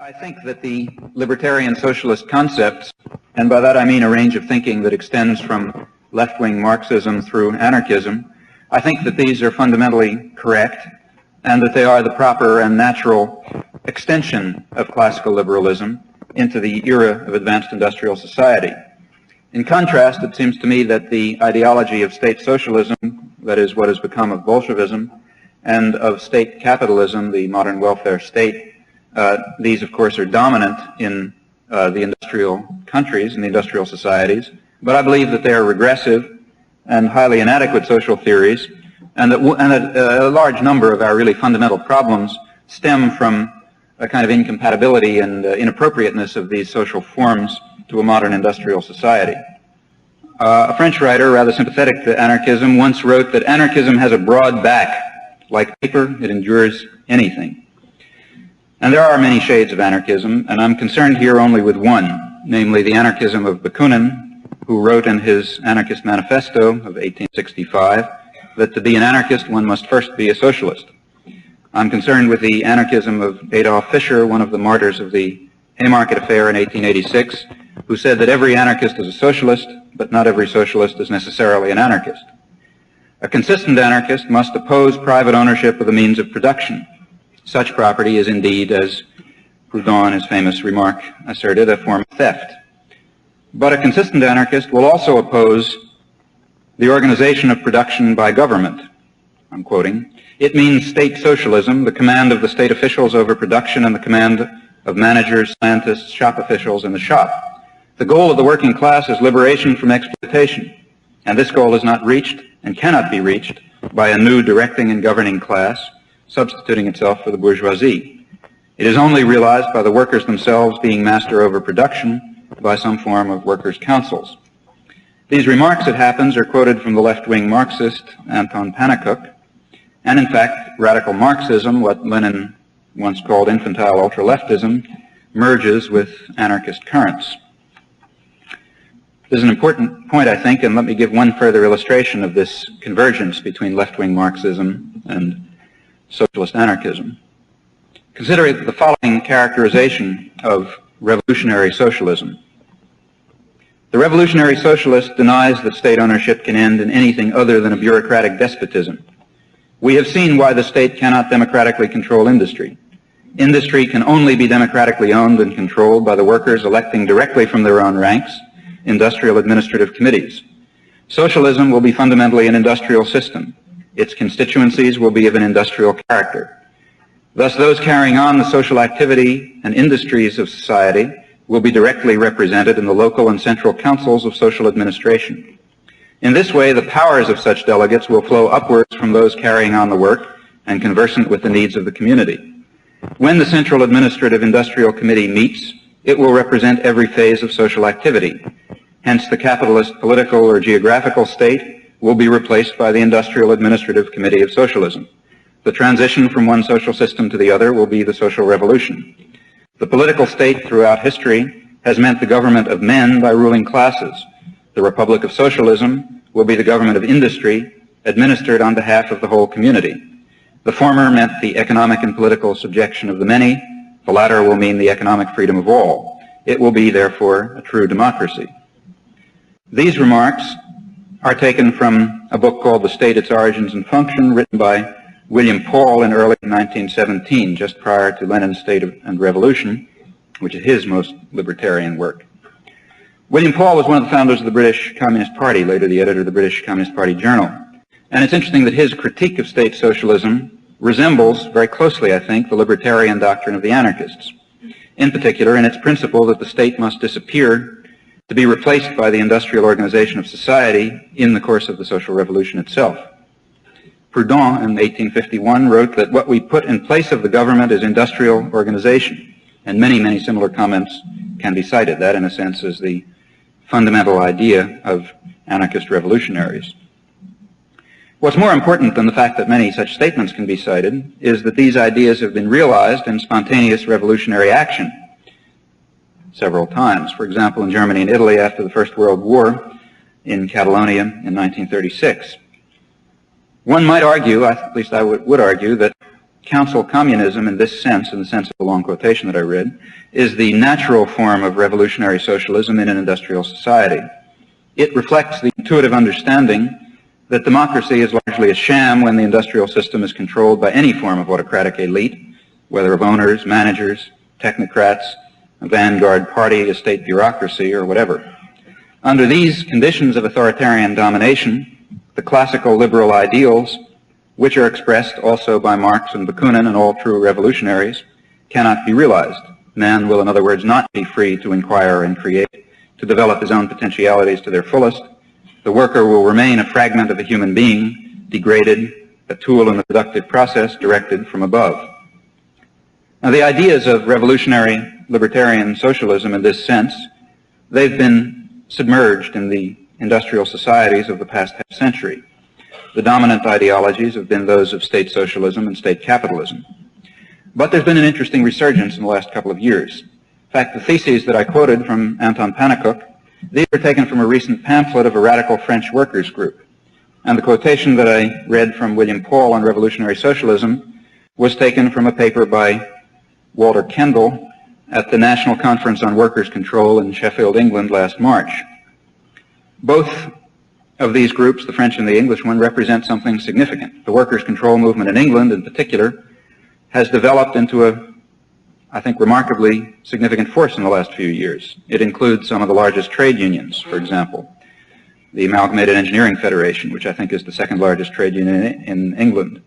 I think that the libertarian socialist concepts, and by that I mean a range of thinking that extends from left-wing Marxism through anarchism, I think that these are fundamentally correct and that they are the proper and natural extension of classical liberalism into the era of advanced industrial society. In contrast, it seems to me that the ideology of state socialism, that is what has become of Bolshevism, and of state capitalism, the modern welfare state, these, of course, are dominant in the industrial countries and the industrial societies, but I believe that they are regressive and highly inadequate social theories, and that a large number of our really fundamental problems stem from a kind of incompatibility and inappropriateness of these social forms to a modern industrial society. A French writer, rather sympathetic to anarchism, once wrote that anarchism has a broad back. Like paper, it endures anything. And there are many shades of anarchism, and I'm concerned here only with one, namely the anarchism of Bakunin, who wrote in his Anarchist Manifesto of 1865 that to be an anarchist one must first be a socialist. I'm concerned with the anarchism of Adolf Fischer, one of the martyrs of the Haymarket Affair in 1886, who said that every anarchist is a socialist, but not every socialist is necessarily an anarchist. A consistent anarchist must oppose private ownership of the means of production. Such property is indeed, as Proudhon in his famous remark asserted, a form of theft. But a consistent anarchist will also oppose the organization of production by government. I'm quoting, "It means state socialism, the command of the state officials over production and the command of managers, scientists, shop officials in the shop. The goal of the working class is liberation from exploitation, and this goal is not reached and cannot be reached by a new directing and governing class, substituting itself for the bourgeoisie. It is only realized by the workers themselves being master over production by some form of workers' councils." These remarks, it happens, are quoted from the left-wing Marxist Anton Pannekoek, and in fact, radical Marxism, what Lenin once called infantile ultra-leftism, merges with anarchist currents. This is an important point, I think, and let me give one further illustration of this convergence between left-wing Marxism and socialist anarchism. Consider the following characterization of revolutionary socialism. The revolutionary socialist denies that state ownership can end in anything other than a bureaucratic despotism. We have seen why the state cannot democratically control industry. Industry can only be democratically owned and controlled by the workers electing directly from their own ranks industrial administrative committees. Socialism will be fundamentally an industrial system. Its constituencies will be of an industrial character. Thus, those carrying on the social activity and industries of society will be directly represented in the local and central councils of social administration. In this way, the powers of such delegates will flow upwards from those carrying on the work and conversant with the needs of the community. When the Central Administrative Industrial Committee meets, it will represent every phase of social activity. Hence, the capitalist political or geographical state will be replaced by the Industrial Administrative Committee of Socialism. The transition from one social system to the other will be the social revolution. The political state throughout history has meant the government of men by ruling classes. The Republic of Socialism will be the government of industry, administered on behalf of the whole community. The former meant the economic and political subjection of the many. The latter will mean the economic freedom of all. It will be, therefore, a true democracy. These remarks are taken from a book called The State, Its Origins and Function, written by William Paul in early 1917, just prior to Lenin's State and Revolution, which is his most libertarian work. William Paul was one of the founders of the British Communist Party, later the editor of the British Communist Party Journal. And it's interesting that his critique of state socialism resembles very closely, I think, the libertarian doctrine of the anarchists, in particular in its principle that the state must disappear to be replaced by the industrial organization of society in the course of the social revolution itself. Proudhon in 1851 wrote that what we put in place of the government is industrial organization, and many, many similar comments can be cited. That, in a sense, is the fundamental idea of anarchist revolutionaries. What's more important than the fact that many such statements can be cited is that these ideas have been realized in spontaneous revolutionary action several times. For example, in Germany and Italy after the First World War, in Catalonia in 1936. One might argue, at least I would argue, that council communism in this sense, in the sense of the long quotation that I read, is the natural form of revolutionary socialism in an industrial society. It reflects the intuitive understanding that democracy is largely a sham when the industrial system is controlled by any form of autocratic elite, whether of owners, managers, technocrats, a vanguard party, a state bureaucracy, or whatever. Under these conditions of authoritarian domination, the classical liberal ideals, which are expressed also by Marx and Bakunin and all true revolutionaries, cannot be realized. Man will, in other words, not be free to inquire and create, to develop his own potentialities to their fullest. The worker will remain a fragment of a human being, degraded, a tool in the productive process directed from above. Now, the ideas of revolutionary libertarian socialism in this sense, they've been submerged in the industrial societies of the past half century. The dominant ideologies have been those of state socialism and state capitalism. But there's been an interesting resurgence in the last couple of years. In fact, the theses that I quoted from Anton Pannekoek, these were taken from a recent pamphlet of a radical French workers group. And the quotation that I read from William Paul on revolutionary socialism was taken from a paper by Walter Kendall at the National Conference on Workers' Control in Sheffield, England last March. Both of these groups, the French and the English one, represent something significant. The workers' control movement in England in particular has developed into a, I think, remarkably significant force in the last few years. It includes some of the largest trade unions, for example, the Amalgamated Engineering Federation, which I think is the second largest trade union in England,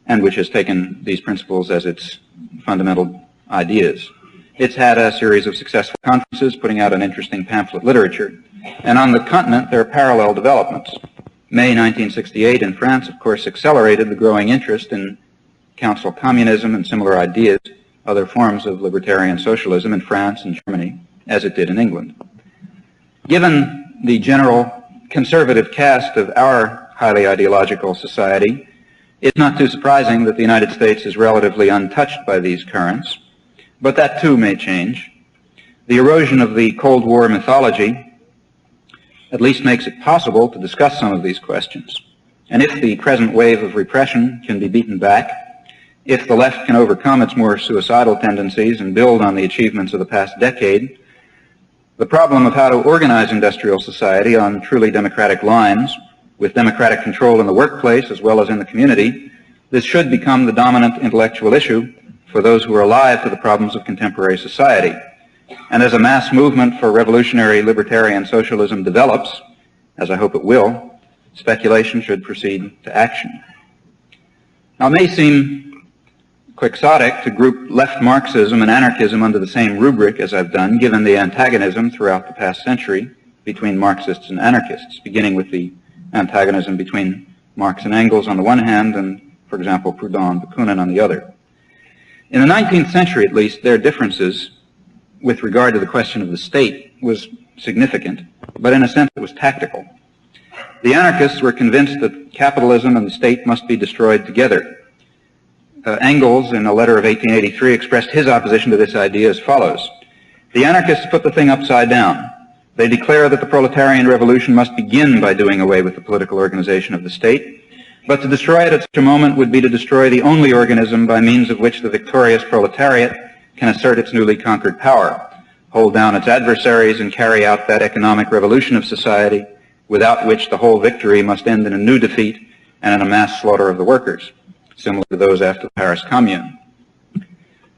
and which has taken these principles as its fundamental ideas. It's had a series of successful conferences, putting out an interesting pamphlet literature. And on the continent, there are parallel developments. May 1968 in France, of course, accelerated the growing interest in council communism and similar ideas, other forms of libertarian socialism in France and Germany, as it did in England. Given the general conservative cast of our highly ideological society, it's not too surprising that the United States is relatively untouched by these currents, but that too may change. The erosion of the Cold War mythology at least makes it possible to discuss some of these questions. And if the present wave of repression can be beaten back, if the left can overcome its more suicidal tendencies and build on the achievements of the past decade, the problem of how to organize industrial society on truly democratic lines, with democratic control in the workplace as well as in the community, this should become the dominant intellectual issue for those who are alive to the problems of contemporary society. And as a mass movement for revolutionary libertarian socialism develops, as I hope it will, speculation should proceed to action. Now, it may seem quixotic to group left Marxism and anarchism under the same rubric as I've done, given the antagonism throughout the past century between Marxists and anarchists, beginning with the antagonism between Marx and Engels on the one hand and, for example, Proudhon and Bakunin on the other. In the 19th century, at least, their differences with regard to the question of the state was significant, but in a sense it was tactical. The anarchists were convinced that capitalism and the state must be destroyed together. Engels, in a letter of 1883, expressed his opposition to this idea as follows. The anarchists put the thing upside down. They declare that the proletarian revolution must begin by doing away with the political organization of the state, but to destroy it at such a moment would be to destroy the only organism by means of which the victorious proletariat can assert its newly conquered power, hold down its adversaries, and carry out that economic revolution of society without which the whole victory must end in a new defeat and in a mass slaughter of the workers, similar to those after the Paris Commune.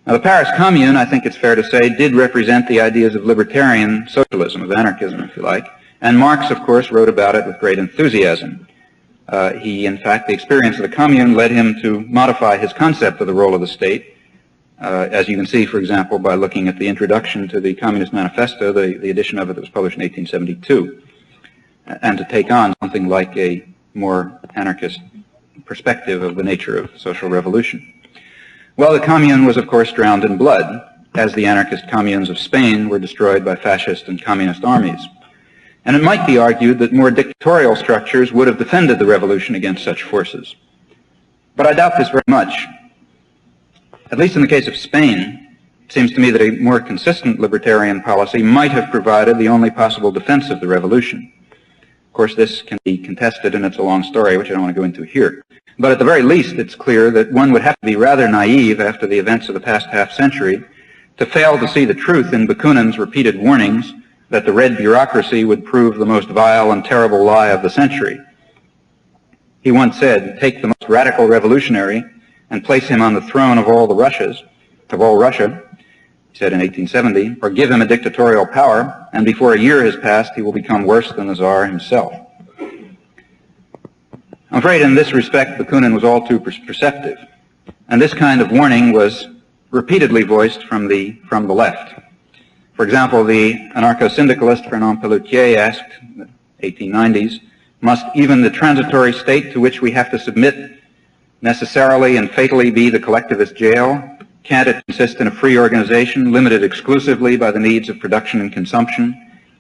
Now, the Paris Commune, I think it's fair to say, did represent the ideas of libertarian socialism, of anarchism, if you like, and Marx, of course, wrote about it with great enthusiasm. In fact, the experience of the Commune led him to modify his concept of the role of the state, as you can see, for example, by looking at the introduction to the Communist Manifesto, the edition of it that was published in 1872, and to take on something like a more anarchist perspective of the nature of social revolution. Well, the Commune was, of course, drowned in blood, as the anarchist communes of Spain were destroyed by fascist and communist armies. And it might be argued that more dictatorial structures would have defended the revolution against such forces. But I doubt this very much. At least in the case of Spain, it seems to me that a more consistent libertarian policy might have provided the only possible defense of the revolution. Of course, this can be contested, and it's a long story, which I don't want to go into here. But at the very least, it's clear that one would have to be rather naive after the events of the past half-century to fail to see the truth in Bakunin's repeated warnings that the red bureaucracy would prove the most vile and terrible lie of the century. He once said, "Take the most radical revolutionary and place him on the throne of all Russia," he said in 1870, "or give him a dictatorial power, and before a year has passed, he will become worse than the Tsar himself." I'm afraid in this respect, Bakunin was all too perceptive, and this kind of warning was repeatedly voiced from the left. For example, the anarcho-syndicalist Fernand Pelloutier asked in the 1890s, "Must even the transitory state to which we have to submit necessarily and fatally be the collectivist jail? Can't it consist in a free organization limited exclusively by the needs of production and consumption,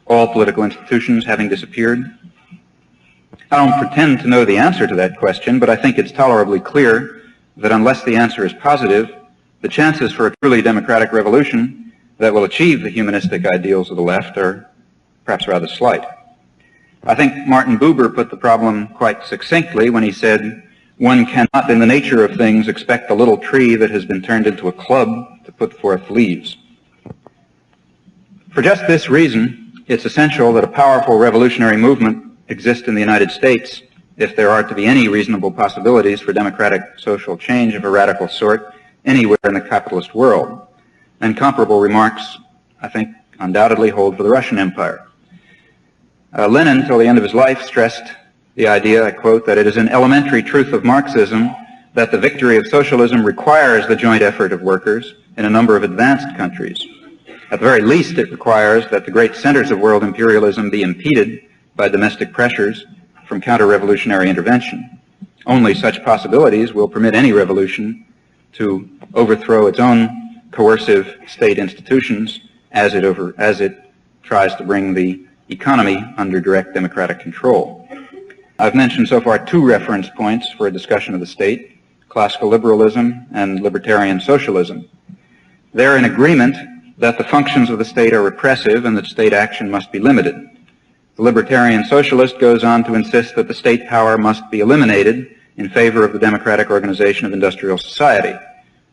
all political institutions having disappeared?" I don't pretend to know the answer to that question, but I think it's tolerably clear that unless the answer is positive, the chances for a truly democratic revolution that will achieve the humanistic ideals of the left are perhaps rather slight. I think Martin Buber put the problem quite succinctly when he said, "One cannot, in the nature of things, expect a little tree that has been turned into a club to put forth leaves." For just this reason, it's essential that a powerful revolutionary movement exist in the United States if there are to be any reasonable possibilities for democratic social change of a radical sort anywhere in the capitalist world. And comparable remarks, I think, undoubtedly hold for the Russian Empire. Lenin, till the end of his life, stressed the idea, I quote, that it is an elementary truth of Marxism that the victory of socialism requires the joint effort of workers in a number of advanced countries. At the very least, it requires that the great centers of world imperialism be impeded by domestic pressures from counter-revolutionary intervention. Only such possibilities will permit any revolution to overthrow its own coercive state institutions as it tries to bring the economy under direct democratic control. I've mentioned so far two reference points for a discussion of the state: classical liberalism and libertarian socialism. They're in agreement that the functions of the state are repressive and that state action must be limited. The libertarian socialist goes on to insist that the state power must be eliminated in favor of the democratic organization of industrial society,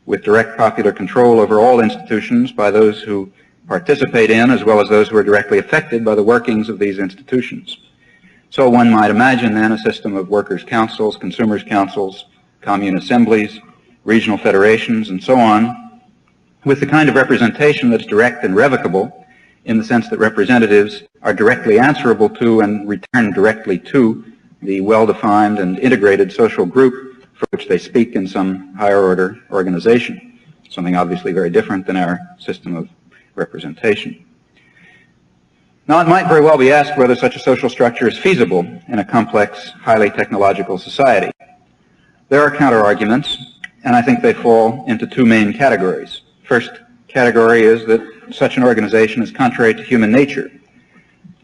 with direct popular control over all institutions by those who participate in as well as those who are directly affected by the workings of these institutions. So one might imagine then a system of workers' councils, consumers' councils, commune assemblies, regional federations, and so on, with the kind of representation that's direct and revocable, in the sense that representatives are directly answerable to and return directly to the well-defined and integrated social group for which they speak in some higher order organization, something obviously very different than our system of representation. Now, it might very well be asked whether such a social structure is feasible in a complex, highly technological society. There are counter-arguments, and I think they fall into two main categories. First category is that such an organization is contrary to human nature,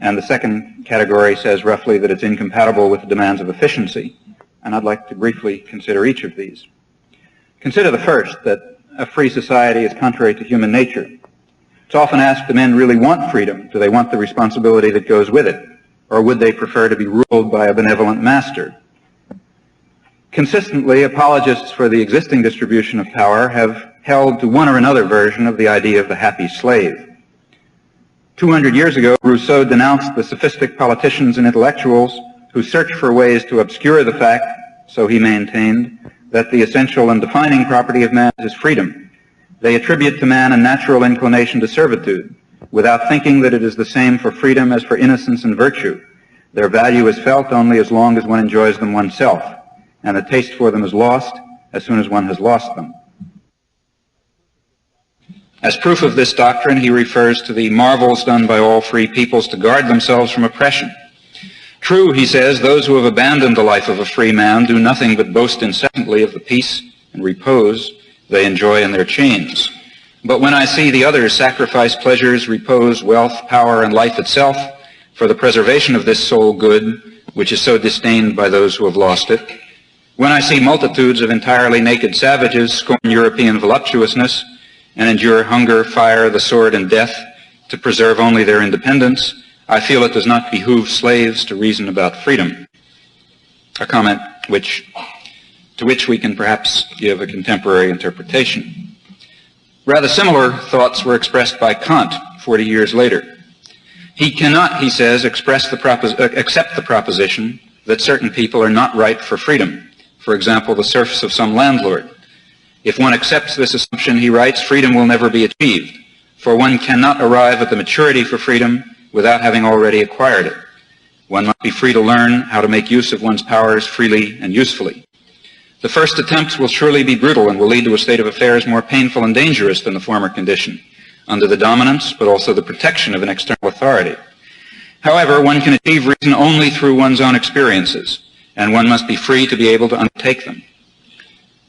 and the second category says roughly that it's incompatible with the demands of efficiency, and I'd like to briefly consider each of these. Consider the first, that a free society is contrary to human nature. It's often asked, do men really want freedom? Do they want the responsibility that goes with it? Or would they prefer to be ruled by a benevolent master? Consistently, apologists for the existing distribution of power have held to one or another version of the idea of the happy slave. 200 years ago, Rousseau denounced the sophistic politicians and intellectuals who search for ways to obscure the fact, so he maintained, that the essential and defining property of man is freedom. They attribute to man a natural inclination to servitude, without thinking that it is the same for freedom as for innocence and virtue. Their value is felt only as long as one enjoys them oneself, and the taste for them is lost as soon as one has lost them. As proof of this doctrine, he refers to the marvels done by all free peoples to guard themselves from oppression. True, he says, those who have abandoned the life of a free man do nothing but boast incessantly of the peace and repose they enjoy in their chains. But when I see the others sacrifice pleasures, repose, wealth, power, and life itself for the preservation of this sole good, which is so disdained by those who have lost it, when I see multitudes of entirely naked savages scorn European voluptuousness and endure hunger, fire, the sword, and death to preserve only their independence, I feel it does not behoove slaves to reason about freedom. A comment to which we can perhaps give a contemporary interpretation. Rather similar thoughts were expressed by Kant 40 years later. He cannot, he says, accept the proposition that certain people are not ripe for freedom. For example, the serfs of some landlord. If one accepts this assumption, he writes, freedom will never be achieved, for one cannot arrive at the maturity for freedom without having already acquired it. One must be free to learn how to make use of one's powers freely and usefully. The first attempts will surely be brutal and will lead to a state of affairs more painful and dangerous than the former condition, under the dominance but also the protection of an external authority. However, one can achieve reason only through one's own experiences, and one must be free to be able to undertake them.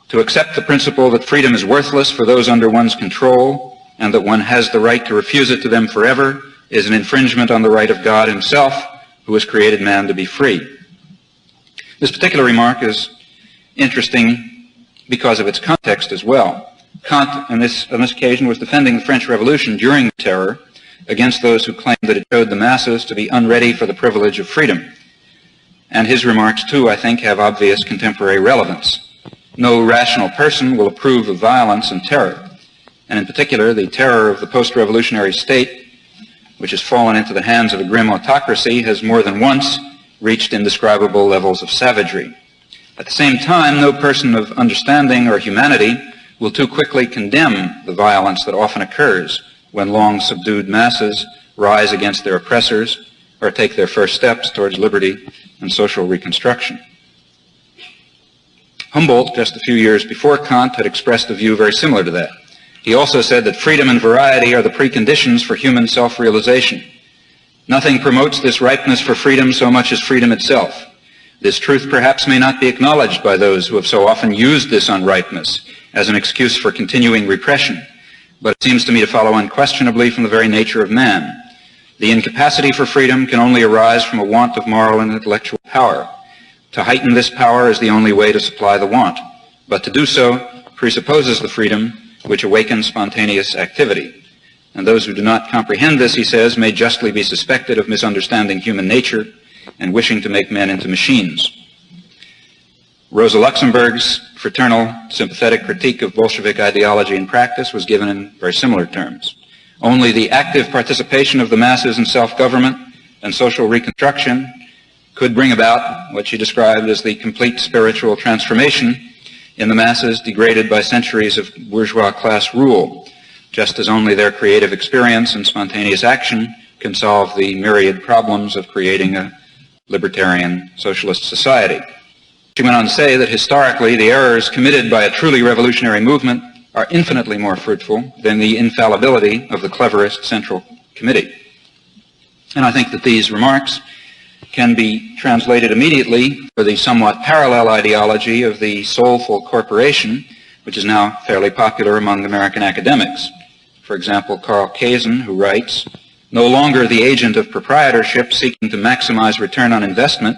To accept the principle that freedom is worthless for those under one's control, and that one has the right to refuse it to them forever, is an infringement on the right of God himself, who has created man to be free. This particular remark is interesting because of its context as well. Kant, on this occasion, was defending the French Revolution during the Terror against those who claimed that it showed the masses to be unready for the privilege of freedom. And his remarks, too, I think, have obvious contemporary relevance. No rational person will approve of violence and terror, and in particular, the terror of the post-revolutionary state, which has fallen into the hands of a grim autocracy, has more than once reached indescribable levels of savagery. At the same time, no person of understanding or humanity will too quickly condemn the violence that often occurs when long subdued masses rise against their oppressors or take their first steps towards liberty and social reconstruction. Humboldt, just a few years before Kant, had expressed a view very similar to that. He also said that freedom and variety are the preconditions for human self-realization. Nothing promotes this ripeness for freedom so much as freedom itself. This truth perhaps may not be acknowledged by those who have so often used this unripeness as an excuse for continuing repression, but it seems to me to follow unquestionably from the very nature of man. The incapacity for freedom can only arise from a want of moral and intellectual power. To heighten this power is the only way to supply the want, but to do so presupposes the freedom which awakens spontaneous activity. And those who do not comprehend this, he says, may justly be suspected of misunderstanding human nature and wishing to make men into machines. Rosa Luxemburg's fraternal, sympathetic critique of Bolshevik ideology and practice was given in very similar terms. Only the active participation of the masses in self-government and social reconstruction could bring about what she described as the complete spiritual transformation in the masses degraded by centuries of bourgeois class rule, just as only their creative experience and spontaneous action can solve the myriad problems of creating a libertarian socialist society. She went on to say that historically the errors committed by a truly revolutionary movement are infinitely more fruitful than the infallibility of the cleverest central committee. And I think that these remarks can be translated immediately for the somewhat parallel ideology of the soulful corporation, which is now fairly popular among American academics. For example, Carl Kazin, who writes, "No longer the agent of proprietorship seeking to maximize return on investment,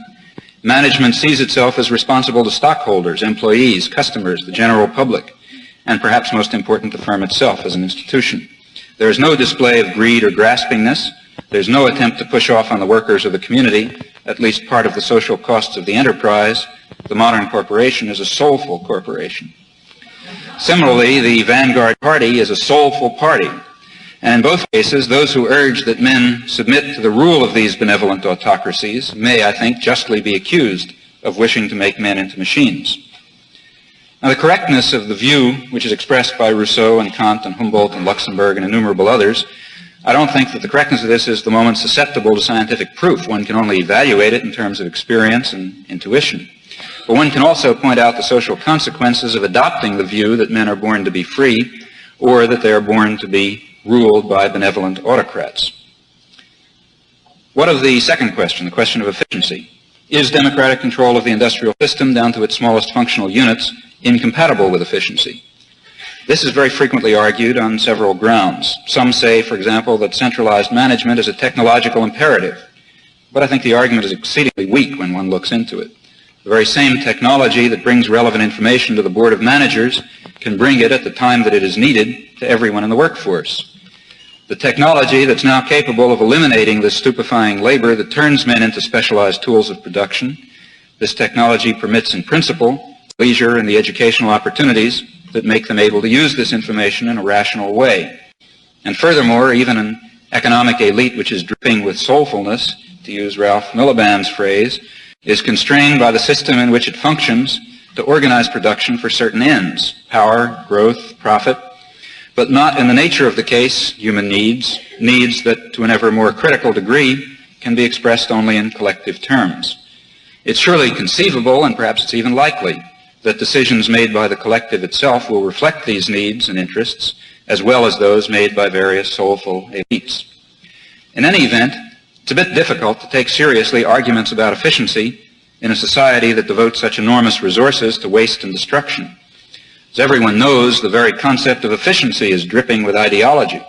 management sees itself as responsible to stockholders, employees, customers, the general public, and perhaps most important, the firm itself as an institution. There is no display of greed or graspingness. There's no attempt to push off on the workers of the community at least part of the social costs of the enterprise. The modern corporation is a soulful corporation." Similarly, the vanguard party is a soulful party. And in both cases, those who urge that men submit to the rule of these benevolent autocracies may, I think, justly be accused of wishing to make men into machines. Now, the correctness of the view which is expressed by Rousseau and Kant and Humboldt and Luxemburg and innumerable others, I don't think that the correctness of this is the moment susceptible to scientific proof. One can only evaluate it in terms of experience and intuition. But one can also point out the social consequences of adopting the view that men are born to be free or that they are born to be ruled by benevolent autocrats. What of the second question, the question of efficiency? Is democratic control of the industrial system down to its smallest functional units incompatible with efficiency? This is very frequently argued on several grounds. Some say, for example, that centralized management is a technological imperative, but I think the argument is exceedingly weak when one looks into it. The very same technology that brings relevant information to the board of managers can bring it at the time that it is needed to everyone in the workforce. The technology that's now capable of eliminating this stupefying labor that turns men into specialized tools of production, this technology permits in principle leisure and the educational opportunities that make them able to use this information in a rational way. And furthermore, even an economic elite which is dripping with soulfulness, to use Ralph Miliband's phrase, is constrained by the system in which it functions to organize production for certain ends, power, growth, profit, but not in the nature of the case human needs that to an ever more critical degree can be expressed only in collective terms. It's surely conceivable, and perhaps it's even likely, that decisions made by the collective itself will reflect these needs and interests, as well as those made by various soulful elites. In any event, it's a bit difficult to take seriously arguments about efficiency in a society that devotes such enormous resources to waste and destruction. As everyone knows, the very concept of efficiency is dripping with ideology.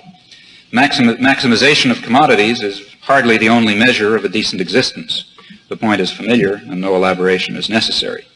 Maximization of commodities is hardly the only measure of a decent existence. The point is familiar, and no elaboration is necessary.